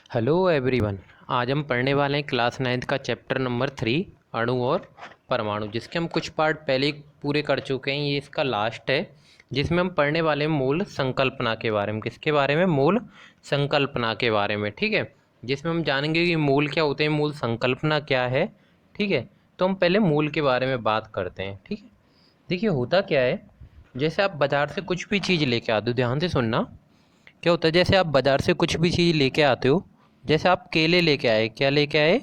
Hello everyone. आज हम पढ़ने वाले हैं क्लास 9th का चैप्टर नंबर 3 अणु और परमाणु, जिसके हम कुछ पार्ट पहले ही पूरे कर चुके हैं। ये इसका लास्ट है, जिसमें हम पढ़ने वाले हैं मूल संकल्पना के बारे में। किसके बारे में? मूल संकल्पना के बारे में। ठीक है, जिसमें हम जानेंगे कि मूल क्या होते हैं, मूल संकल्पना क्या है। ठीक है, तो हम पहले मूल के बारे में बात करते हैं। ठीक है, देखिए होता क्या है, जैसे आप बाज़ार से कुछ भी चीज़ लेके आते हो, ध्यान से सुनना। क्या होता है, जैसे आप बाज़ार से कुछ भी चीज़ लेके आते हो, जैसे आप केले लेके आए, क्या लेके आए?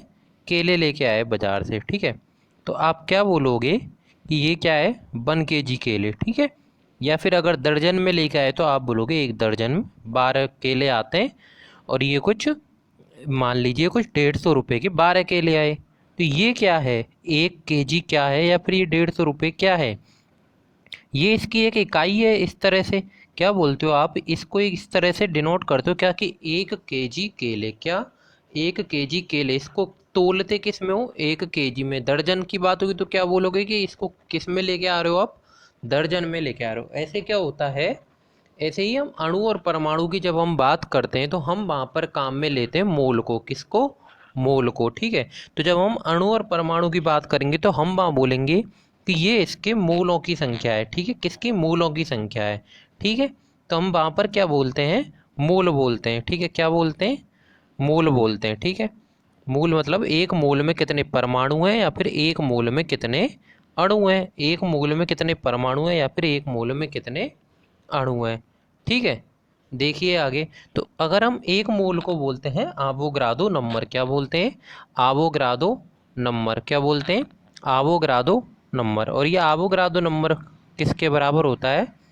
केले लेके आए बाज़ार से। ठीक है, तो आप क्या बोलोगे कि ये क्या है? 1 kg केले। ठीक है, या फिर अगर दर्जन में लेके आए तो आप बोलोगे 1 दर्जन में 12 केले आते हैं, और ये कुछ मान लीजिए कुछ 150 रुपये के 12 केले आए। तो ये क्या है? 1 kg क्या है, या फिर ये 150 रुपये क्या है? ये इसकी एक इकाई है। इस तरह से क्या बोलते हो आप, इसको इस तरह से डिनोट करते हो क्या कि 1 kg केले। क्या? 1 kg केले। इसको तोलते किस में हो? 1 kg में। दर्जन की बात होगी तो क्या बोलोगे कि इसको किस में लेके आ रहे हो आप? दर्जन में लेके आ रहे हो। ऐसे क्या होता है, ऐसे ही हम अणु और परमाणु की जब हम बात करते हैं तो हम वहाँ पर काम में लेते हैं मोल को। किसको? मोल को। ठीक है, तो जब हम अणु और परमाणु की बात करेंगे तो हम वहाँ बोलेंगे कि ये इसके मूलों की संख्या है। ठीक है, किसकी? मूलों की संख्या है। ठीक है, तो हम वहाँ पर क्या बोलते हैं? मूल बोलते हैं। ठीक है, क्या बोलते हैं? मूल बोलते हैं। ठीक है, मूल मतलब एक मूल में कितने परमाणु हैं, या फिर एक मूल में कितने अणु हैं। एक मूल में कितने परमाणु हैं, या फिर एक मूल में कितने अणु हैं। ठीक है, देखिए आगे। तो अगर हम एक मोल को बोलते हैं आवोग्रादो नंबर। क्या बोलते हैं? आवोग्रादो नंबर। क्या बोलते हैं? आवोग्रादो नंबर। और ये आवोग्रादो नंबर किसके बराबर होता है?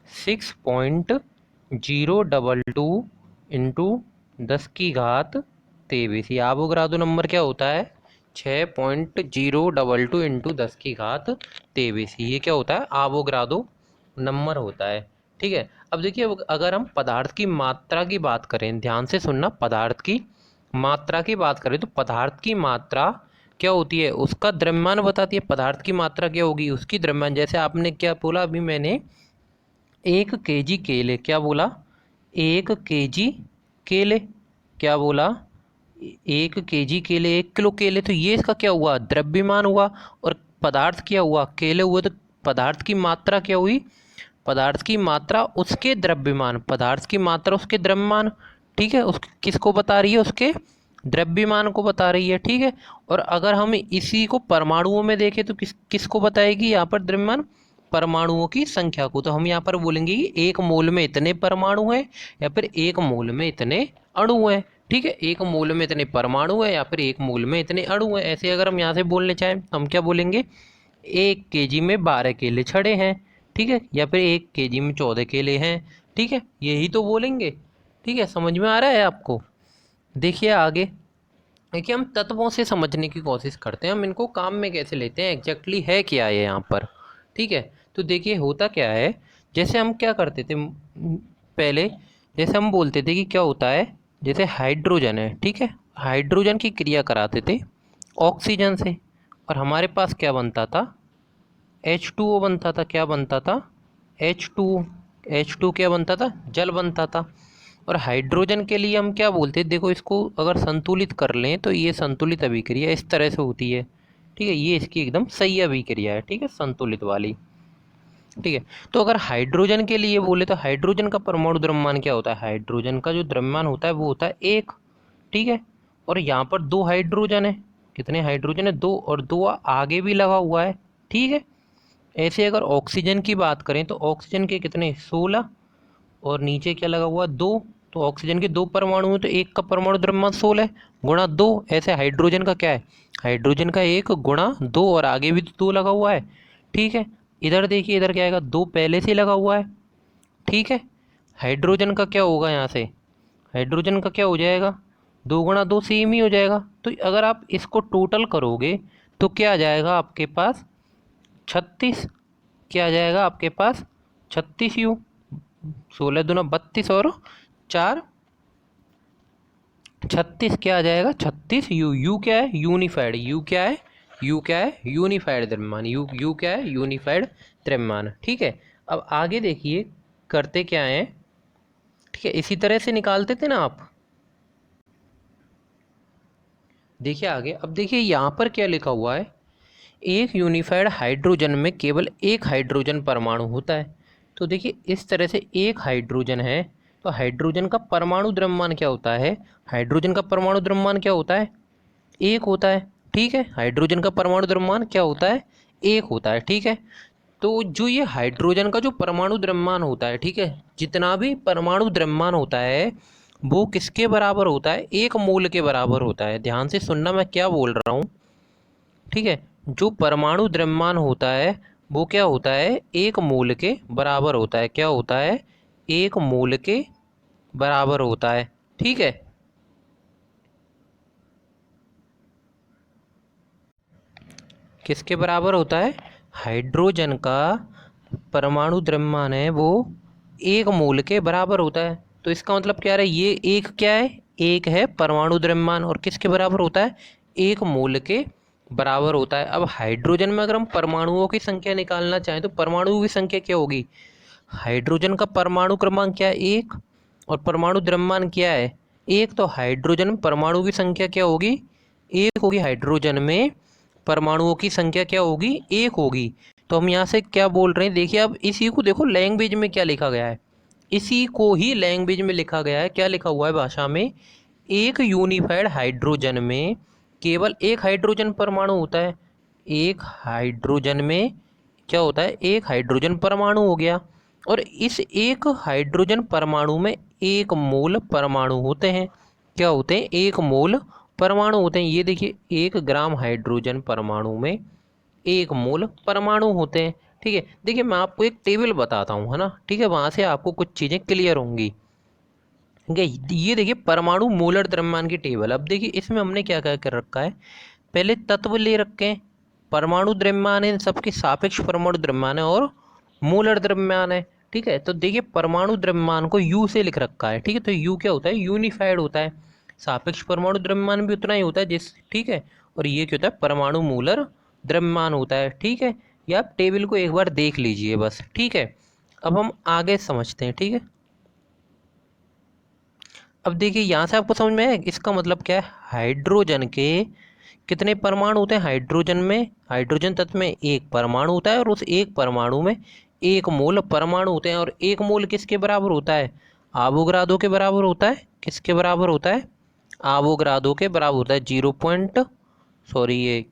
6.022 इंटू 10 की घात 23। ये आवोग्रादो नंबर क्या होता है? 6.022 इंटू 10 की घात 23। ये क्या होता है? आवोग्रादो नंबर होता है। ठीक है, अब देखिए, अगर हम पदार्थ की मात्रा की बात करें, ध्यान से सुनना, पदार्थ की मात्रा की बात करें तो पदार्थ की मात्रा क्या होती है? उसका द्रव्यमान बताती है। पदार्थ की मात्रा क्या होगी? उसकी द्रव्यमान। जैसे आपने क्या बोला अभी मैंने? 1 kg केले। क्या बोला? 1 kg केले। क्या बोला? 1 kg केले, 1 किलो केले। तो ये इसका क्या हुआ? द्रव्यमान हुआ। और पदार्थ क्या हुआ? केले हुए। तो पदार्थ की मात्रा क्या हुई? पदार्थ की मात्रा उसके द्रव्यमान। पदार्थ की मात्रा उसके द्रव्यमान। ठीक है, उस किसको बता रही है? उसके द्रव्यमान को बता रही है। ठीक है, और अगर हम इसी को परमाणुओं में देखें तो किसको बताएगी यहाँ पर द्रव्यमान? परमाणुओं की संख्या को। तो हम यहाँ पर बोलेंगे कि एक मोल में इतने परमाणु हैं, या फिर एक मोल में इतने अणु हैं। ठीक है, एक मोल में इतने परमाणु हैं, या फिर एक मोल में इतने अणु हैं। ऐसे अगर हम यहाँ से बोलने चाहें तो हम क्या बोलेंगे? 1 kg में 12 केले छड़े हैं। ठीक है, या फिर 1 kg में 14 केले हैं। ठीक है, यही तो बोलेंगे। ठीक है, समझ में आ रहा है आपको? देखिए आगे। देखिए, हम तत्वों से समझने की कोशिश करते हैं, हम इनको काम में कैसे लेते हैं, एग्जैक्टली है क्या ये यहाँ पर। ठीक है, तो देखिए होता क्या है, जैसे हम क्या करते थे पहले, जैसे हम बोलते थे कि क्या होता है, जैसे हाइड्रोजन है। ठीक है, हाइड्रोजन की क्रिया कराते थे ऑक्सीजन से, और हमारे पास क्या बनता था? H2O बनता था। क्या बनता था? H2O। H2 क्या बनता था? जल बनता था। और हाइड्रोजन के लिए हम क्या बोलते हैं? देखो, इसको अगर संतुलित कर लें तो ये संतुलित अभिक्रिया इस तरह से होती है। ठीक है, ये इसकी एकदम सही अभिक्रिया है। ठीक है, संतुलित वाली। ठीक है, तो अगर हाइड्रोजन के लिए बोले तो हाइड्रोजन का परमाणु द्रव्यमान क्या होता है? हाइड्रोजन का जो द्रव्यमान होता है वो होता है 1। ठीक है, और यहाँ पर 2 हाइड्रोजन है। कितने हाइड्रोजन है? 2, और 2 आगे भी लगा हुआ है। ठीक है, ऐसे अगर ऑक्सीजन की बात करें तो ऑक्सीजन के कितने? 16, और नीचे क्या लगा हुआ? 2। तो ऑक्सीजन के 2 परमाणु हैं, तो एक का परमाणु द्रव्यमान 16 गुणा 2। ऐसे हाइड्रोजन का क्या है? हाइड्रोजन का 1 गुणा 2, और आगे भी तो 2 लगा हुआ है। ठीक है, इधर देखिए, इधर क्या आएगा? 2 पहले से लगा हुआ है। ठीक है, हाइड्रोजन का क्या होगा यहाँ से? हाइड्रोजन का क्या हो जाएगा? 2 गुणा 2 सेम ही हो जाएगा। तो अगर आप इसको टोटल करोगे तो क्या आ जाएगा आपके पास? 36। क्या आ जाएगा आपके पास? 36 U। 16 दूना 32, और 4 36। क्या आ जाएगा? 36 U। यू क्या है? यूनिफाइड। यू क्या है? यू क्या है? यूनिफाइड द्रव्यमान। यू क्या है? यूनिफाइड द्रव्यमान। ठीक है, अब आगे देखिए करते क्या है। ठीक है, इसी तरह से निकालते थे ना आप। देखिए आगे, अब देखिए यहाँ पर क्या लिखा हुआ है, एक यूनिफाइड हाइड्रोजन में केवल एक हाइड्रोजन परमाणु होता है। तो देखिए इस तरह से एक हाइड्रोजन है, तो हाइड्रोजन का परमाणु द्रव्यमान क्या होता है, हाइड्रोजन का परमाणु द्रव्यमान क्या होता है, एक होता है। ठीक है, हाइड्रोजन का परमाणु द्रव्यमान क्या होता है, एक होता है। ठीक है, तो जो ये हाइड्रोजन का जो परमाणु द्रव्यमान होता है, ठीक है, जितना भी परमाणु द्रव्यमान होता है वो किसके बराबर होता है, एक मोल के बराबर होता है। ध्यान से सुनना मैं क्या बोल रहा हूँ। ठीक है, जो परमाणु द्रव्यमान होता है वो क्या होता है, एक मोल के बराबर होता है। क्या होता है, एक मोल के बराबर होता है। ठीक है, किसके बराबर होता है, हाइड्रोजन का परमाणु द्रव्यमान है वो एक मोल के बराबर होता है। तो इसका मतलब क्या है, ये एक क्या है, एक है परमाणु द्रव्यमान, और किसके बराबर होता है, एक मोल के बराबर होता है। अब हाइड्रोजन में अगर हम परमाणुओं की संख्या निकालना चाहें तो परमाणुओं की संख्या क्या होगी, हाइड्रोजन का परमाणु क्रमांक क्या है, एक, और परमाणु द्रव्यमान क्या है, एक। तो हाइड्रोजन में परमाणु की संख्या क्या होगी, एक होगी। हाइड्रोजन में परमाणुओं की संख्या क्या होगी, एक होगी। तो हम यहाँ से क्या बोल रहे हैं, देखिए अब इसी को देखो लैंग्वेज में क्या लिखा गया है, इसी को ही लैंग्वेज में लिखा गया है। क्या लिखा हुआ है भाषा में, एक यूनिफाइड हाइड्रोजन में केवल एक हाइड्रोजन परमाणु होता है। एक हाइड्रोजन में क्या होता है, एक हाइड्रोजन परमाणु हो गया, और इस एक हाइड्रोजन परमाणु में एक मोल परमाणु होते हैं। क्या होते हैं, एक मोल परमाणु होते हैं। ये देखिए 1 ग्राम हाइड्रोजन परमाणु में एक मोल परमाणु होते हैं। ठीक है, देखिए मैं आपको एक टेबल बताता हूँ, है ना, ठीक है, वहाँ से आपको कुछ चीज़ें क्लियर होंगी। ठीक है, ये देखिए परमाणु मोलर द्रव्यमान की टेबल। अब देखिए इसमें हमने क्या क्या कर रखा है, पहले तत्व ले रखे हैं, परमाणु द्रव्यमान है, इन सबके सापेक्ष परमाणु द्रव्यमान है और मोलर द्रव्यमान है। ठीक है, तो देखिए परमाणु द्रव्यमान को यू से लिख रखा है। ठीक है, तो यू क्या होता है, यूनिफाइड होता है। सापेक्ष परमाणु द्रव्यमान भी उतना ही होता है जिस, ठीक है, और ये क्या होता है, परमाणु मोलर द्रव्यमान होता है। ठीक है, ये आप टेबल को एक बार देख लीजिए बस। ठीक है, अब हम आगे समझते हैं। ठीक है, अब देखिए यहाँ से आपको समझ में आया इसका मतलब क्या है, हाइड्रोजन के कितने परमाणु होते हैं, हाइड्रोजन में, हाइड्रोजन तत्व में एक परमाणु होता है, और उस एक परमाणु में एक मोल परमाणु होते हैं। और एक मोल किसके बराबर होता है, आवोगाद्रो के बराबर होता है। किसके बराबर होता है, आवोगाद्रो के बराबर होता है। ये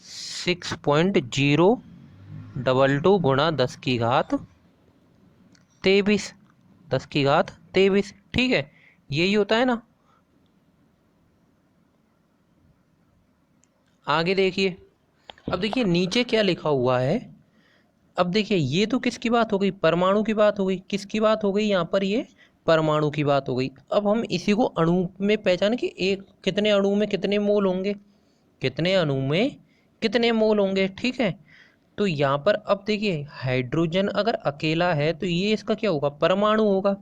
6.022 गुणा 10 की घात 23, 10 की घात 23। ठीक है, यही होता है ना। आगे देखिए, अब देखिए नीचे क्या लिखा हुआ है। अब देखिए ये तो किसकी बात हो गई, परमाणु की बात हो गई। किसकी बात हो गई यहाँ पर, ये परमाणु की बात हो गई। अब हम इसी को अणु में पहचाने कि एक कितने अणु में कितने मोल होंगे, कितने अणु में कितने मोल होंगे। ठीक है, तो यहाँ पर अब देखिए हाइड्रोजन अगर अकेला है तो ये इसका क्या होगा, परमाणु होगा।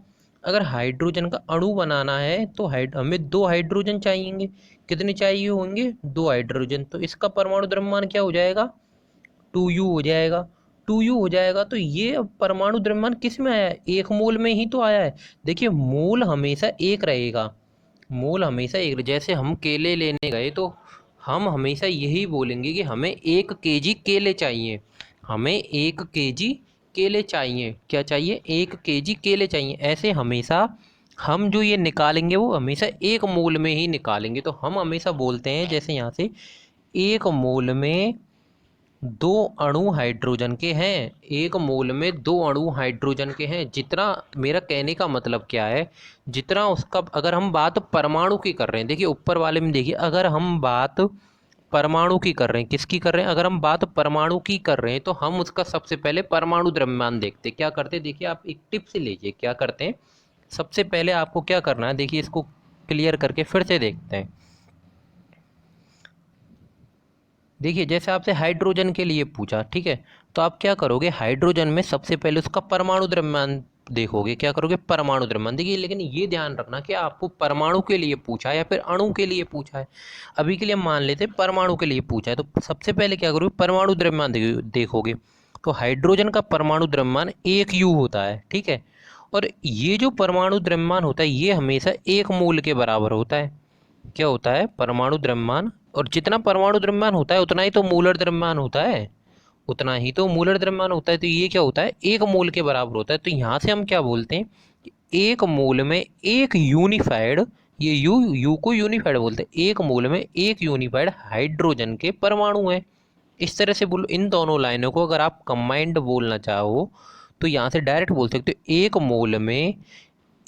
अगर हाइड्रोजन का अणु बनाना है तो हमें 2 हाइड्रोजन चाहिएंगे। कितने चाहिए होंगे, 2 हाइड्रोजन। तो इसका परमाणु द्रव्यमान क्या हो जाएगा, 2U हो जाएगा। 2U हो जाएगा, तो ये अब परमाणु द्रव्यमान किस में आया है, एक मोल में ही तो आया है। देखिए मोल हमेशा एक रहेगा, मोल हमेशा एक। जैसे हम केले लेने गए तो हम हमेशा यही बोलेंगे कि हमें 1 kg केले चाहिए, हमें 1 kg केले चाहिए। क्या चाहिए, 1 kg केले चाहिए। ऐसे हमेशा हम जो ये निकालेंगे वो हमेशा एक मोल में ही निकालेंगे। तो हम हमेशा बोलते हैं, जैसे यहाँ से एक मोल में 2 अणु हाइड्रोजन के हैं, एक मोल में 2 अणु हाइड्रोजन के हैं। जितना, मेरा कहने का मतलब क्या है, जितना उसका, अगर हम बात परमाणु की कर रहे हैं, देखिए ऊपर वाले में देखिए, अगर हम बात परमाणु की कर रहे हैं, किसकी कर रहे हैं, अगर हम बात परमाणु की कर रहे हैं तो हम उसका सबसे पहले परमाणु द्रव्यमान देखते हैं। क्या करते हैं, देखिए आप एक टिप से लीजिए, क्या करते हैं, सबसे पहले आपको क्या करना है, देखिए इसको क्लियर करके फिर से देखते हैं। देखिए जैसे आपसे हाइड्रोजन के लिए पूछा, ठीक है, तो आप क्या करोगे, हाइड्रोजन में सबसे पहले उसका परमाणु द्रव्यमान देखोगे। क्या करोगे, परमाणु द्रव्यमान। देखिए लेकिन ये ध्यान रखना कि आपको परमाणु के लिए पूछा है या फिर अणु के लिए पूछा है। अभी के लिए मान लेते हैं परमाणु के लिए पूछा है, तो सबसे पहले क्या करोगे, परमाणु द्रव्यमान देखोगे। तो हाइड्रोजन का परमाणु द्रव्यमान 1U होता है। ठीक है, और ये जो परमाणु द्रव्यमान होता है ये हमेशा एक मोल के बराबर होता है। क्या होता है, परमाणु द्रव्यमान। और जितना परमाणु द्रव्यमान होता है उतना ही तो मूलर द्रव्यमान होता है, उतना ही तो मूलर द्रव्यमान होता है। तो ये क्या होता है, एक मोल के बराबर होता है। तो यहाँ से हम क्या बोलते हैं कि एक मोल में एक यूनिफाइड, ये यू को यूनिफाइड बोलते हैं, एक मोल में एक यूनिफाइड हाइड्रोजन के परमाणु हैं। इस तरह से बोलो, इन दोनों लाइनों को अगर आप कंबाइंड बोलना चाहो तो यहाँ से डायरेक्ट बोल सकते हो, एक मोल में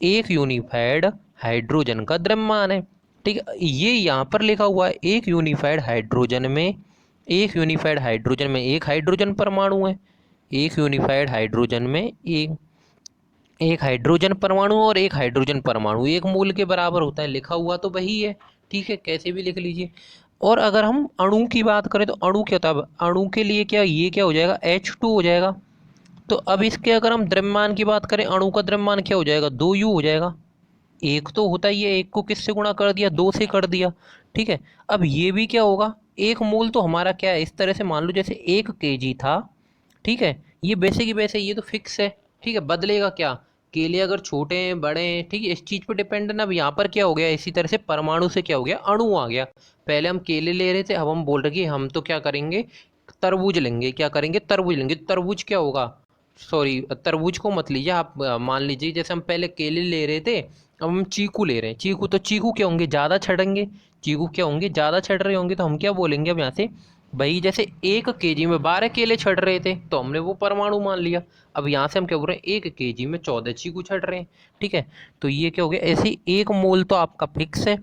एक यूनिफाइड हाइड्रोजन का द्रव्यमान है। ठीक है, ये यहाँ पर लिखा हुआ है, एक यूनिफाइड हाइड्रोजन में, एक यूनिफाइड हाइड्रोजन में एक हाइड्रोजन परमाणु है, एक यूनिफाइड हाइड्रोजन में एक एक हाइड्रोजन परमाणु और एक हाइड्रोजन परमाणु एक मोल के बराबर होता है। लिखा हुआ तो वही है, ठीक है, कैसे भी लिख लीजिए। और अगर हम अणु की बात करें तो अणु क्या होता है, अणु के लिए क्या, ये क्या हो जाएगा, H2 हो जाएगा। तो अब इसके अगर हम द्रव्यमान की बात करें, अणु का द्रव्यमान क्या हो जाएगा, 2U हो जाएगा। एक तो होता ही है, एक को किससे गुणा कर दिया, 2 से कर दिया। ठीक है, अब ये भी क्या होगा, एक मोल तो हमारा क्या है, इस तरह से मान लो जैसे 1 kg था। ठीक है, ये वैसे की वैसे ये तो फिक्स है। ठीक है, बदलेगा क्या, केले अगर छोटे हैं बड़े हैं, ठीक है, इस चीज़ पे डिपेंड है ना। अब यहाँ पर क्या हो गया, इसी तरह से परमाणु से क्या हो गया, अणु आ गया। पहले हम केले ले रहे थे, अब हम बोल रहे कि हम तो क्या करेंगे, तरबूज लेंगे। क्या करेंगे, तरबूज लेंगे। तरबूज क्या होगा, सॉरी तरबूज को मत लीजिए आप, मान लीजिए जैसे हम पहले केले ले रहे थे, अब हम चीकू ले रहे हैं। चीकू तो चीकू क्या होंगे, ज़्यादा छटेंगे। चीकू क्या होंगे, ज़्यादा छट रहे होंगे। तो हम क्या बोलेंगे अब यहाँ से, भाई जैसे 1 kg में 12 केले छट रहे थे तो हमने वो परमाणु मान लिया। अब यहाँ से हम क्या बोल रहे हैं, 1 kg में 14 चीकू छट रहे हैं। ठीक है, तो ये क्या हो गया, ऐसे ही एक मोल तो आपका फिक्स है।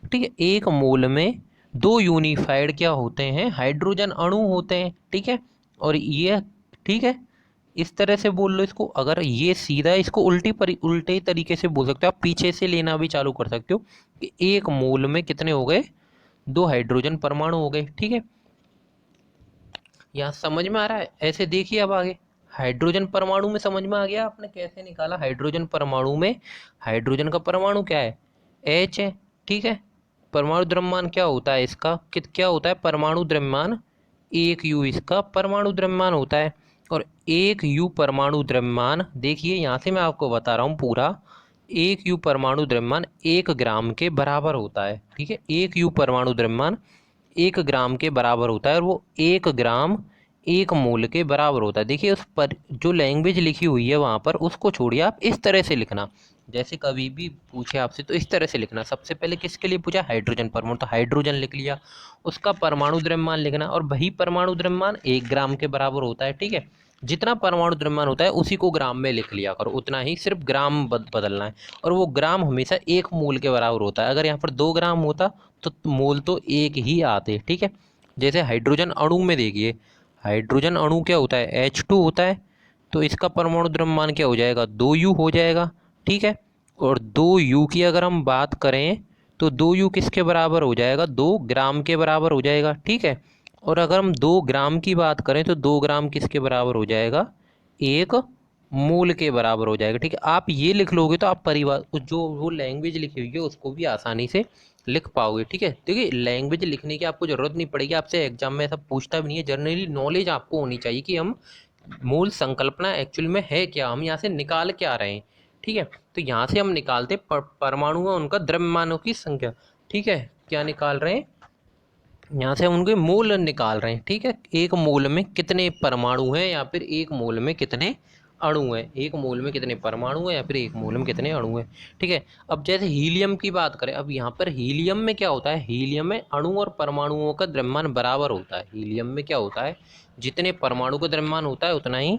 ठीक है, एक मोल में दो यूनिफाइड क्या होते हैं, हाइड्रोजन अणु होते हैं। ठीक है, और ये, ठीक है, इस तरह से बोल लो इसको। अगर ये सीधा, इसको उल्टे तरीके से बोल सकते हो आप, पीछे से लेना भी चालू कर सकते हो कि एक मोल में कितने हो गए, 2 हाइड्रोजन परमाणु हो गए। ठीक है, यहाँ समझ में आ रहा है। ऐसे देखिए अब आगे, हाइड्रोजन परमाणु में समझ में आ गया आपने कैसे निकाला। हाइड्रोजन परमाणु में हाइड्रोजन का परमाणु क्या है, H है। ठीक है, परमाणु द्रव्यमान क्या होता है इसका, क्या होता है परमाणु द्रव्यमान, 1U इसका परमाणु द्रव्यमान होता है। और 1U परमाणु द्रव्यमान, देखिए यहाँ से मैं आपको बता रहा हूँ पूरा, 1U परमाणु द्रव्यमान 1 ग्राम के बराबर होता है। ठीक है, 1U परमाणु द्रव्यमान 1 ग्राम के बराबर होता है, और वो 1 ग्राम 1 मोल के बराबर होता है। देखिए उस पर जो लैंग्वेज लिखी हुई है वहाँ पर, उसको छोड़िए, आप इस तरह से लिखना। जैसे कभी भी पूछे आपसे तो इस तरह से लिखना। सबसे पहले किसके लिए पूछा, हाइड्रोजन परमाणु, तो हाइड्रोजन लिख लिया, उसका परमाणु द्रव्यमान लिखना, और वही परमाणु द्रव्यमान 1 ग्राम के बराबर होता है। ठीक है, जितना परमाणु द्रव्यमान होता है उसी को ग्राम में लिख लिया करो, उतना ही, सिर्फ ग्राम बदलना है। और वो ग्राम हमेशा 1 मोल के बराबर होता है। अगर यहाँ पर 2 ग्राम होता तो मोल तो एक ही आते। ठीक है, जैसे हाइड्रोजन अणु में देखिए, हाइड्रोजन अणु क्या होता है, H2 होता है। तो इसका परमाणु द्रव्यमान क्या हो जाएगा, 2U हो जाएगा। ठीक है, और 2U की अगर हम बात करें तो 2U किसके बराबर हो जाएगा, 2 ग्राम के बराबर हो जाएगा। ठीक है, और अगर हम 2 ग्राम की बात करें तो 2 ग्राम किसके बराबर हो जाएगा, 1 मोल के बराबर हो जाएगा। ठीक है, आप ये लिख लोगे तो आप परिवार जो वो लैंग्वेज लिखी हुई है उसको भी आसानी से लिख पाओगे। ठीक है, देखिए लैंग्वेज लिखने की आपको ज़रूरत नहीं पड़ेगी, आपसे एग्जाम में ऐसा पूछता भी नहीं है। जनरली नॉलेज आपको होनी चाहिए कि हम मूल संकल्पना एक्चुअल में है क्या, हम यहाँ से निकाल क्या रहे हैं। ठीक है, तो यहाँ से हम निकालते परमाणु और उनका द्रव्यमानों की संख्या। ठीक है, क्या निकाल रहे हैं, यहाँ से हम उनके मोल निकाल रहे हैं। ठीक है, एक मोल में कितने परमाणु हैं या फिर एक मोल में कितने अणु हैं, एक मोल में कितने परमाणु हैं या फिर एक मोल में कितने अणु हैं। ठीक है, अब जैसे हीलियम की बात करें, अब यहाँ पर हीलियम में क्या होता है, हीलियम में अणु और परमाणुओं का द्रव्यमान बराबर होता है। हीलियम में क्या होता है, जितने परमाणु का द्रव्यमान होता है उतना ही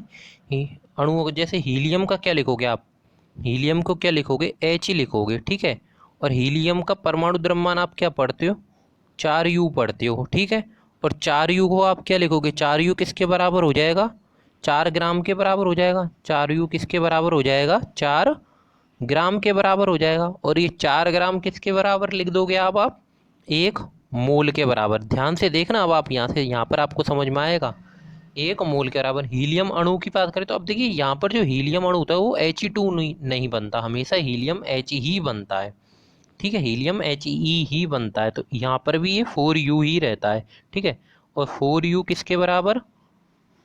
अणुओं का। जैसे हीलियम का क्या लिखोगे आप, हीलियम को क्या लिखोगे, H ही लिखोगे। ठीक है, और हीलियम का परमाणु द्रव्यमान आप क्या पढ़ते हो, 4U पढ़ते हो। ठीक है, और 4U को आप क्या लिखोगे, 4U किसके बराबर हो जाएगा, 4 ग्राम के बराबर हो जाएगा। 4U किसके बराबर हो जाएगा, 4 ग्राम के बराबर हो जाएगा। और ये 4 ग्राम किसके बराबर लिख दोगे आप 1 मोल के बराबर। ध्यान से देखना, अब आप यहाँ से यहाँ पर आपको समझ में आएगा, 1 मोल के बराबर। हीलियम अणु की बात करें तो अब देखिए यहाँ पर जो हीलियम अणु होता है वो He2 नहीं बनता, हमेशा हीलियम H ही बनता है। ठीक है, हीलियम He ही बनता है। तो यहाँ पर भी ये 4U ही रहता है। ठीक है, और 4U किसके बराबर,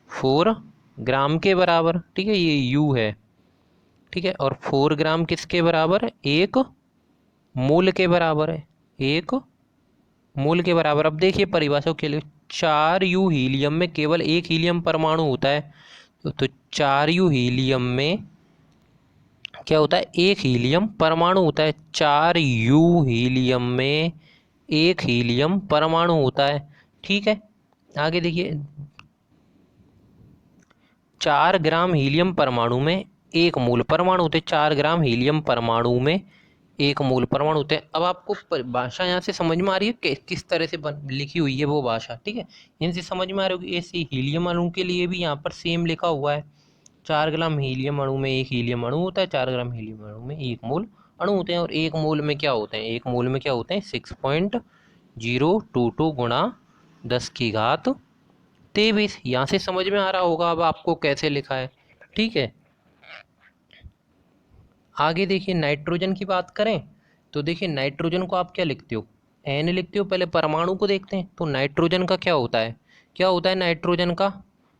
4 ग्राम के बराबर। ठीक है, ये U है। ठीक है, और 4 ग्राम किसके बराबर, 1 मोल के बराबर है। एक मूल के बराबर। अब देखिए परिभाषा के लिए, 4U हीलियम में केवल एक हीलियम परमाणु होता है, तो 4U हीलियम में क्या होता है, एक हीलियम परमाणु होता है। 4U हीलियम में एक हीलियम परमाणु होता है। ठीक है, आगे देखिए, 4 ग्राम हीलियम परमाणु में एक मूल परमाणु होते हैं। 4 ग्राम हीलियम परमाणु में एक मूल परमाणु होते हैं। अब आपको भाषा यहाँ से समझ में आ रही है कि किस तरह से लिखी हुई है वो भाषा, ठीक है, इनसे समझ में आ रही होगी। ऐसे हीलियम अणु के लिए भी यहाँ पर सेम लिखा हुआ है, 4 ग्राम हीलियम अणु में एक हीलियम अणु होता है, 4 ग्राम हीलियम अणु में एक मोल अणु होते हैं। और एक मोल में क्या होते हैं, एक मोल में क्या होते हैं, 6.022 गुणा 10⁻23। यहाँ से समझ में आ रहा होगा अब आपको कैसे लिखा है, ठीक है। आगे देखिए नाइट्रोजन की बात करें तो देखिए नाइट्रोजन को आप क्या लिखते हो, एन लिखते हो। पहले परमाणु को देखते हैं, तो नाइट्रोजन का क्या होता है, क्या होता है नाइट्रोजन का,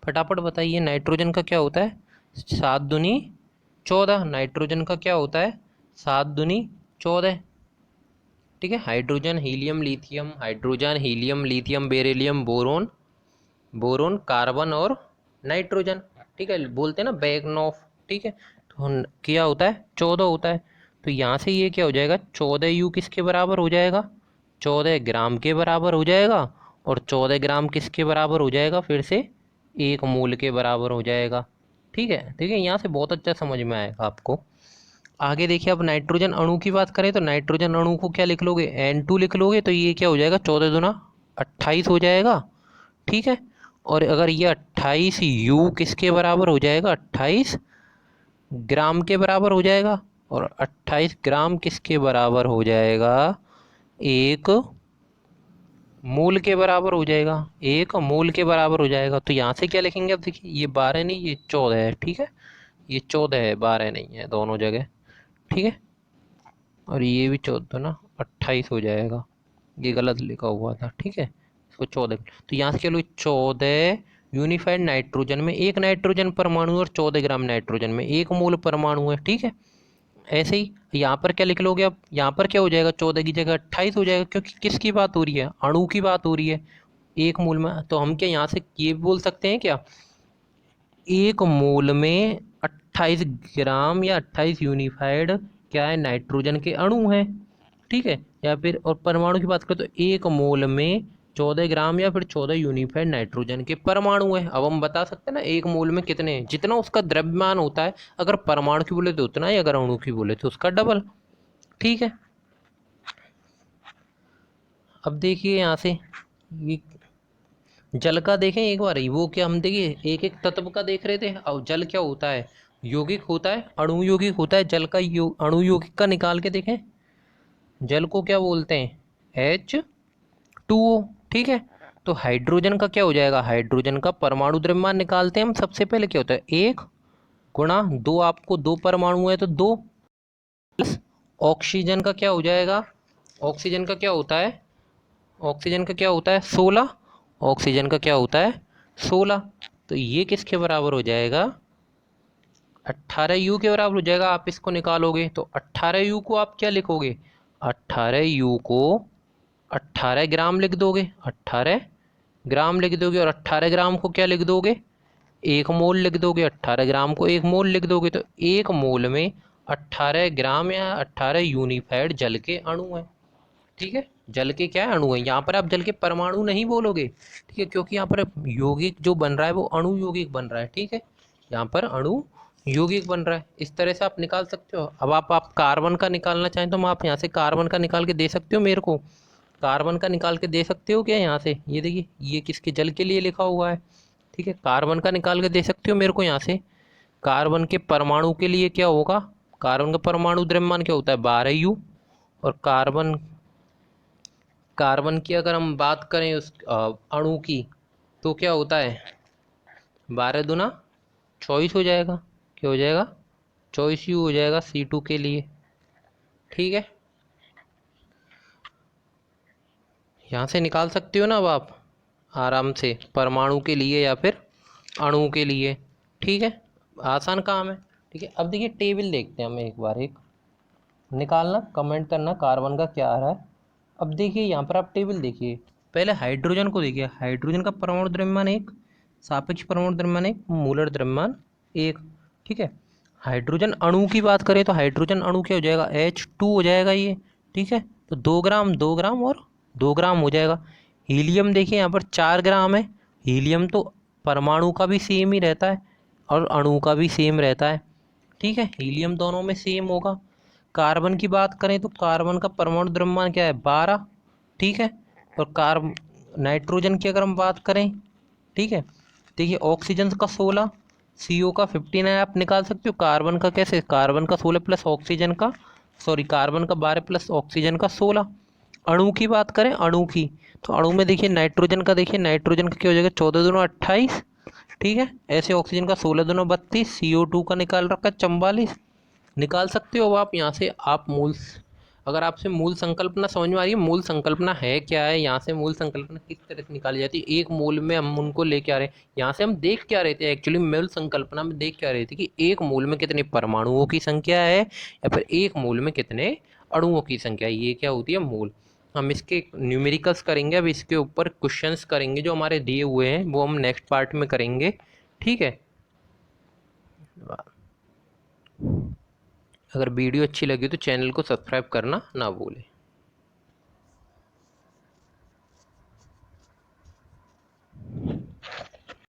फटाफट बताइए। नाइट्रोजन का क्या होता है, 7×14। नाइट्रोजन का क्या होता है, 7×14। ठीक है, hydrogen helium lithium, hydrogen helium lithium beryllium boron, boron carbon और नाइट्रोजन, ठीक है, बोलते हैं ना बैकनॉफ। ठीक है, तो क्या होता है, 14 होता है। तो यहाँ से ये क्या हो जाएगा, 14U किसके बराबर हो जाएगा, 14 ग्राम के बराबर हो जाएगा। और 14 ग्राम किसके बराबर हो जाएगा, फिर से एक मूल के बराबर हो जाएगा। ठीक है, देखिए यहाँ से बहुत अच्छा समझ में आएगा आपको। आगे देखिए, अब नाइट्रोजन अणु की बात करें तो नाइट्रोजन अणु को क्या लिख लोगे, N2 लिख लोगे, तो ये क्या हो जाएगा, 14×2 = 28 हो जाएगा। ठीक है, और अगर ये 28U किसके बराबर हो जाएगा, 28 ग्राम के बराबर हो जाएगा। और 28 ग्राम किसके बराबर हो जाएगा, एक मूल के बराबर हो जाएगा, एक मूल के बराबर हो जाएगा। तो यहाँ से क्या लिखेंगे, अब देखिए ये 12 नहीं, ये 14 है। ठीक है, ये 14 है, 12 नहीं है दोनों जगह। ठीक है, और ये भी 14 ना 28 हो जाएगा, ये गलत लिखा हुआ था। ठीक है, इसको 14, तो यहाँ से चलो 14 यूनिफाइड नाइट्रोजन में एक नाइट्रोजन परमाणु और 14 ग्राम नाइट्रोजन में एक मूल परमाणु है। ठीक है, ऐसे ही यहाँ पर क्या लिख लोगे, अब यहाँ पर क्या हो जाएगा, 14 की जगह 28 हो जाएगा, क्योंकि किसकी बात हो रही है, अणु की बात हो रही है, एक मूल में। तो हम क्या यहाँ से ये बोल सकते हैं क्या, एक मोल में 28 ग्राम या 28 यूनिफाइड क्या है, नाइट्रोजन के अणु हैं। ठीक है, या फिर और परमाणु की बात करें तो एक मोल में 14 ग्राम या फिर 14 यूनिफाइड नाइट्रोजन के परमाणु हैं। अब हम बता सकते हैं ना एक मोल में कितने हैं, जितना उसका द्रव्यमान होता है, अगर परमाणु की बोले तो उतना ही, अगर अणु की बोले तो उसका डबल। ठीक है, अब देखिए यहाँ से ये जल का देखें एक बार ही, वो क्या हम देखिए एक एक तत्व का देख रहे थे। अब जल क्या होता है, यौगिक होता है, अणु यौगिक होता है। जल का अणु यौगिक का निकाल के देखें, जल को क्या बोलते हैं, H2O। ठीक है, तो हाइड्रोजन का क्या हो जाएगा, हाइड्रोजन का परमाणु द्रव्यमान निकालते हैं हम। सबसे पहले क्या होता है, 1×2, आपको दो परमाणु है तो 2, प्लस ऑक्सीजन का क्या हो जाएगा, ऑक्सीजन का क्या होता है, ऑक्सीजन का क्या होता है 16, ऑक्सीजन का क्या होता है 16। तो ये किसके बराबर हो जाएगा, 18U के बराबर हो जाएगा। आप इसको निकालोगे तो 18U को आप क्या लिखोगे, 18U को 18 ग्राम लिख दोगे, 18 ग्राम लिख दोगे। और 18 ग्राम को क्या लिख दोगे, एक मोल लिख दोगे। 18 ग्राम को एक मोल लिख दोगे, तो एक मोल में 18 ग्राम या 18 यूनिफाइड जल के अणु हैं। ठीक है, जल के क्या है, अणु है। यहाँ पर आप जल के परमाणु नहीं बोलोगे, ठीक है, क्योंकि यहाँ पर यौगिक जो बन रहा है वो अणु यौगिक बन रहा है। ठीक है, यहाँ पर अणु यौगिक बन रहा है, इस तरह से आप निकाल सकते हो। अब आप कार्बन का निकालना चाहें तो आप यहाँ से कार्बन का निकाल के दे सकते हो मेरे को, कार्बन का निकाल के दे सकते हो क्या, यहाँ से ये देखिए ये किसके, जल के लिए लिखा हुआ है। ठीक है, कार्बन का निकाल के दे सकते हो मेरे को यहाँ से। कार्बन के परमाणु के लिए क्या होगा, कार्बन का परमाणु द्रव्यमान क्या होता है, 12U। और कार्बन कार्बन की अगर हम बात करें उस अणु की, तो क्या होता है, 12×24 हो जाएगा, क्या हो जाएगा, 24U हो जाएगा C2 के लिए। ठीक है, यहाँ से निकाल सकते हो ना अब आप आराम से, परमाणु के लिए या फिर अणु के लिए। ठीक है, आसान काम है। ठीक है, अब देखिए टेबल देखते हैं हम एक बार, एक निकालना, कमेंट करना कार्बन का क्या आ रहा है। अब देखिए यहाँ पर आप टेबल देखिए, पहले हाइड्रोजन को देखिए, हाइड्रोजन का परमाणु द्रव्यमान 1, सापेक्ष परमाणु द्रव्यमान 1, मूलर द्रव्यमान 1। ठीक है, हाइड्रोजन अणु की बात करें तो हाइड्रोजन अणु क्या हो जाएगा, H2 हो जाएगा ये। ठीक है, तो 2 ग्राम 2 ग्राम और 2 ग्राम हो जाएगा। हीलियम देखिए यहाँ पर 4 ग्राम है। हीलियम तो परमाणु का भी सेम ही रहता है और अणु का भी सेम रहता है। ठीक है, हीलियम दोनों में सेम होगा। कार्बन की बात करें तो कार्बन का परमाणु द्रव्यमान क्या है, 12। ठीक है, और कार्ब नाइट्रोजन की अगर हम बात करें, ठीक है, देखिए ऑक्सीजन का 16, CO का 15 है, आप निकाल सकते हो। कार्बन का कैसे, कार्बन का 16 प्लस ऑक्सीजन का, सॉरी कार्बन का 12 प्लस ऑक्सीजन का 16। अणु की बात करें, अणु की, तो अणु में देखिए नाइट्रोजन का, देखिए नाइट्रोजन का क्या हो जाएगा, 14 दूनी 28। ठीक है, ऐसे ऑक्सीजन का 16 दूनी 32, CO2 का निकाल रखा है 44। निकाल सकते हो आप यहाँ से। आप मूल, अगर आपसे मूल संकल्पना समझ में आ रही है, मूल संकल्पना है क्या है, यहाँ से मूल संकल्पना किस तरह से निकाली जाती है, एक मूल में हम उनको लेके आ रहे हैं। यहाँ से हम देख क्या रहे थे एक्चुअली, मूल संकल्पना में देख क्या रहे थे कि एक मूल में कितने परमाणुओं की संख्या है या फिर एक मूल में कितने अणुओं की संख्या है, ये क्या होती है मूल। हम इसके न्यूमेरिकल्स करेंगे, अब इसके ऊपर क्वेश्चंस करेंगे जो हमारे दिए हुए हैं, वो हम नेक्स्ट पार्ट में करेंगे। ठीक है, अगर वीडियो अच्छी लगी तो चैनल को सब्सक्राइब करना ना भूलें।